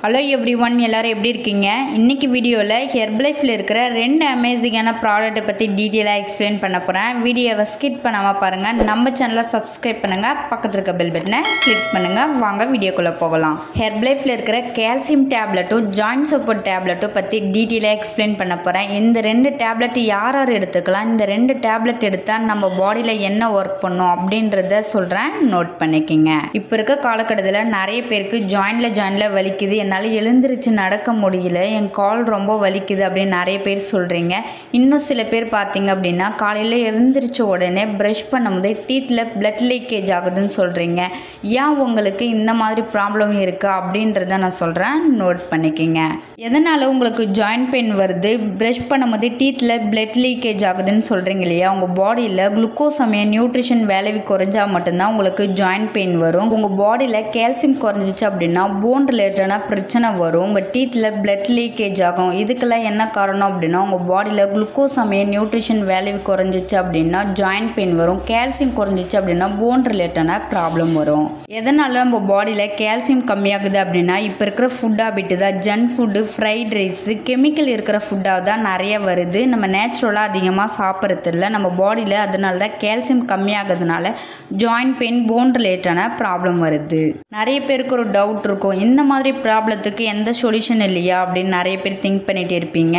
Hello everyone, எல்லாரும் எப்படி இருக்கீங்க? இன்னைக்கு வீடியோவில் ஹெர்பலைஃப்பில் இருக்கிற 2 அமேசிங்கான ப்ராடக்ட்டை பற்றி டீட்டெயிலாக எக்ஸ்பிளைன் பண்ண போகிறேன். வீடியோவை ஸ்கிப் பண்ணாமல் பாருங்கள். நம்ம சேனலை சப்ஸ்கிரைப் பண்ணுங்கள், பக்கத்தில் இருக்க பெல் பட்டனை கிளிக் பண்ணுங்கள். வாங்க வீடியோக்குள்ளே போகலாம். ஹெர்பலைஃப்பில் இருக்கிற கால்சியம் டேப்லெட்டும் ஜாயின்ட் சப்போர்ட் டேப்லெட்டும் பற்றி டீட்டெயிலாக எக்ஸ்பிளைன் பண்ண போகிறேன். இந்த 2 டேப்லெட் யார் யார் எடுத்துக்கலாம், இந்த 2 டேப்லெட் எடுத்தால் நம்ம பாடியில் என்ன ஒர்க் பண்ணும் அப்படின்றத சொல்கிறேன், நோட் பண்ணிக்கோங்க. இப்போ இருக்க காலகட்டத்தில் நிறைய பேருக்கு ஜாயிண்டில் வலிக்குது, என்னால் எழுந்திரிச்சு நடக்க முடியல, என் கால் ரொம்ப வலிக்குது அப்படின்னு நிறைய பேர் சொல்கிறீங்க. இன்னும் சில பேர் பார்த்தீங்க அப்படின்னா காலையில் எழுந்திரிச்ச உடனே ப்ரஷ் பண்ணும்போது டீத்தில் பிளட் லீக்கேஜ் ஆகுதுன்னு சொல்கிறீங்க. ஏன் உங்களுக்கு இந்த மாதிரி ப்ராப்ளம் இருக்குது அப்படின்றத நான் சொல்கிறேன், நோட் பண்ணிக்கோங்க. எதனால் உங்களுக்கு ஜாயிண்ட் பெயின் வருது, ப்ரஷ் பண்ணும்போது டீத்தில் பிளட் லீக்கேஜ் ஆகுதுன்னு சொல்கிறீங்க இல்லையா? உங்கள் பாடியில் குளுக்கோஸ் அமைய நியூட்ரிஷன் வேல்யூ குறைஞ்சா மட்டும்தான் உங்களுக்கு ஜாயிண்ட் பெயின் வரும். உங்கள் பாடியில் கால்சியம் குறைஞ்சிச்சு அப்படின்னா போன் ரிலேட்டடான பிரச்சனை வரும். உங்கள் டீத்தில் பிளட் லீக்கேஜ் ஆகும். இதுக்கெல்லாம் என்ன காரணம் அப்படின்னா உங்கள் பாடியில் குளுக்கோஸ் அமைய நியூட்ரிஷன் வேல்யூ குறைஞ்சிச்சு அப்படின்னா ஜாயிண்ட் பெயின் வரும். கால்சியம் குறைஞ்சிச்சு அப்படின்னா போன் ரிலேட்டடான ப்ராப்ளம் வரும். எதனால நம்ம பாடியில் கால்சியம் கம்மியாகுது அப்படின்னா இப்போ இருக்கிற ஃபுட் ஹாபிட்டு தான். Junk food, fried rice, chemical இருக்கிற ஃபுட்டாக தான் நிறைய வருது. நம்ம நேச்சுரலாக அதிகமாக சாப்பிட்றது இல்லை நம்ம பாடியில். அதனால தான் கால்சியம் கம்மியாகிறதுனால ஜாயிண்ட் பெயின், போன் ரிலேட்டடான ப்ராப்ளம் வருது. நிறைய பேருக்கு ஒரு டவுட் இருக்கும், இந்த மாதிரி ப்ராப்ளத்துக்கு எந்த சொல்யூஷன் இல்லையா அப்படின்னு நிறைய பேர் திங்க் பண்ணிகிட்டே இருப்பீங்க.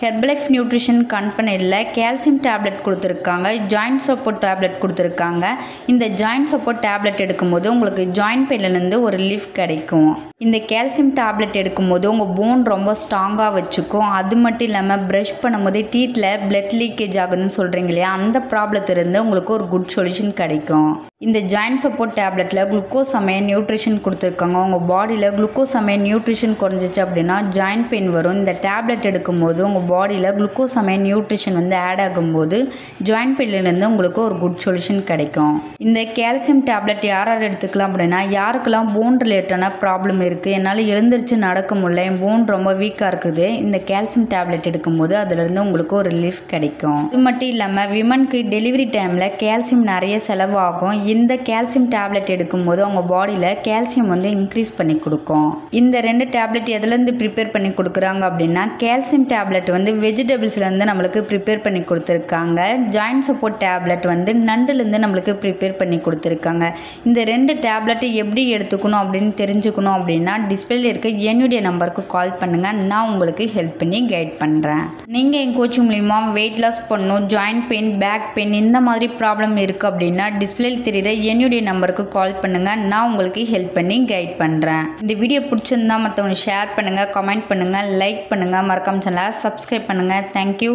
ஹெர்பலைஃப் நியூட்ரிஷன் கம்பெனியில் கால்சியம் டேப்லெட் கொடுத்துருக்காங்க, ஜாயிண்ட் சப்போர்ட் டேப்லெட் கொடுத்துருக்காங்க. இந்த ஜாயிண்ட் சப்போர்ட் டேப்லெட் எடுக்கும்போது உங்களுக்கு ஜாயிண்ட் பெயின்லேருந்து ஒரு ரிலீஃப் கிடைக்கும். இந்த கால்சியம் டேப்லெட் எடுக்கும்போது உங்கள் போன் ரொம்ப ஸ்ட்ராங்காக வச்சுக்கும். அது மட்டும் இல்லாமல் ப்ரஷ் பண்ணும்போது டீத்தில் பிளட் லீக்கேஜ் ஆகுதுன்னு சொல்கிறீங்க இல்லையா, அந்த ப்ராப்ளத்திலிருந்து உங்களுக்கு ஒரு குட் சொல்யூஷன் கிடைக்கும். இந்த ஜாயிண்ட் சப்போர்ட் டேப்லெட்டில் குளுக்கோஸ் அமைய நியூட்ரிஷன் கொடுத்துருக்காங்க. உங்கள் பாடியில் குளுக்கோஸ் அமைய நியூட்ரிஷன் குறைஞ்சிச்சு அப்படின்னா ஜாயிண்ட் பெயின் வரும். இந்த டேப்லெட் எடுக்கும்போது உங்கள் பாடியில் குளுக்கோஸ் அமைய நியூட்ரிஷன் ஆட் ஆகும்போது ஜாயிண்ட் பெயின்லேருந்து உங்களுக்கு ஒரு குட் சொல்யூஷன் கிடைக்கும். இந்த கால்சியம் டேப்லெட் யார் யார் எடுத்துக்கலாம் அப்படின்னா, யாருக்கெல்லாம் போன் ரிலேட்டடான ப்ராப்ளம் இருக்குது, என்னால் எழுந்திரிச்சு நடக்க முடியல, என் போன் ரொம்ப வீக்காக இருக்குது, இந்த கால்சியம் டேப்லெட் எடுக்கும்போது அதிலிருந்து உங்களுக்கு ஒரு ரிலீஃப் கிடைக்கும். இது மட்டும் இல்லாமல் விமனுக்கு டெலிவரி டைமில் கால்சியம் நிறைய செலவாகும். இந்த கால்சியம் டேப்லெட் எடுக்கும்போது அவங்க பாடியில் கால்சியம் இன்க்ரீஸ் பண்ணி கொடுக்கும். இந்த 2 டேப்லெட் எதுலேருந்து ப்ரிப்பேர் பண்ணி கொடுக்குறாங்க அப்படின்னா, கால்சியம் டேப்லெட் வெஜிடபிள்ஸ்லேருந்து நம்மளுக்கு ப்ரிப்பேர் பண்ணி கொடுத்துருக்காங்க. ஜாயிண்ட் சப்போர்ட் டேப்லெட் நண்டுலேருந்து நம்மளுக்கு ப்ரிப்பேர் பண்ணி கொடுத்துருக்காங்க. இந்த 2 டேப்லெட் எப்படி எடுத்துக்கணும் அப்படின்னு தெரிஞ்சுக்கணும் அப்படின்னா டிஸ்பிளேல இருக்க என்னுடைய நம்பருக்கு கால் பண்ணுங்கள், நான் உங்களுக்கு ஹெல்ப் பண்ணி கைட் பண்ணுறேன். நீங்கள் என் கோச்சிங் மூலிமா வெயிட் லாஸ் பண்ணணும், ஜாயிண்ட் பெயின், பேக் பெயின் இந்த மாதிரி ப்ராப்ளம் இருக்குது அப்படின்னா டிஸ்பிளேல தெரியுற என்னுடைய நம்பருக்கு கால் பண்ணுங்கள், நான் உங்களுக்கு ஹெல்ப் பண்ணி கைட் பண்ணுறேன். இந்த வீடியோ பிடிச்சிருந்தா மற்றவங்க ஷேர் பண்ணுங்கள், கமெண்ட் பண்ணுங்கள், லைக் பண்ணுங்கள், மறக்காம சேனலை சப்ஸ்கிரைப் பண்ணுங்கள். தேங்க்யூ.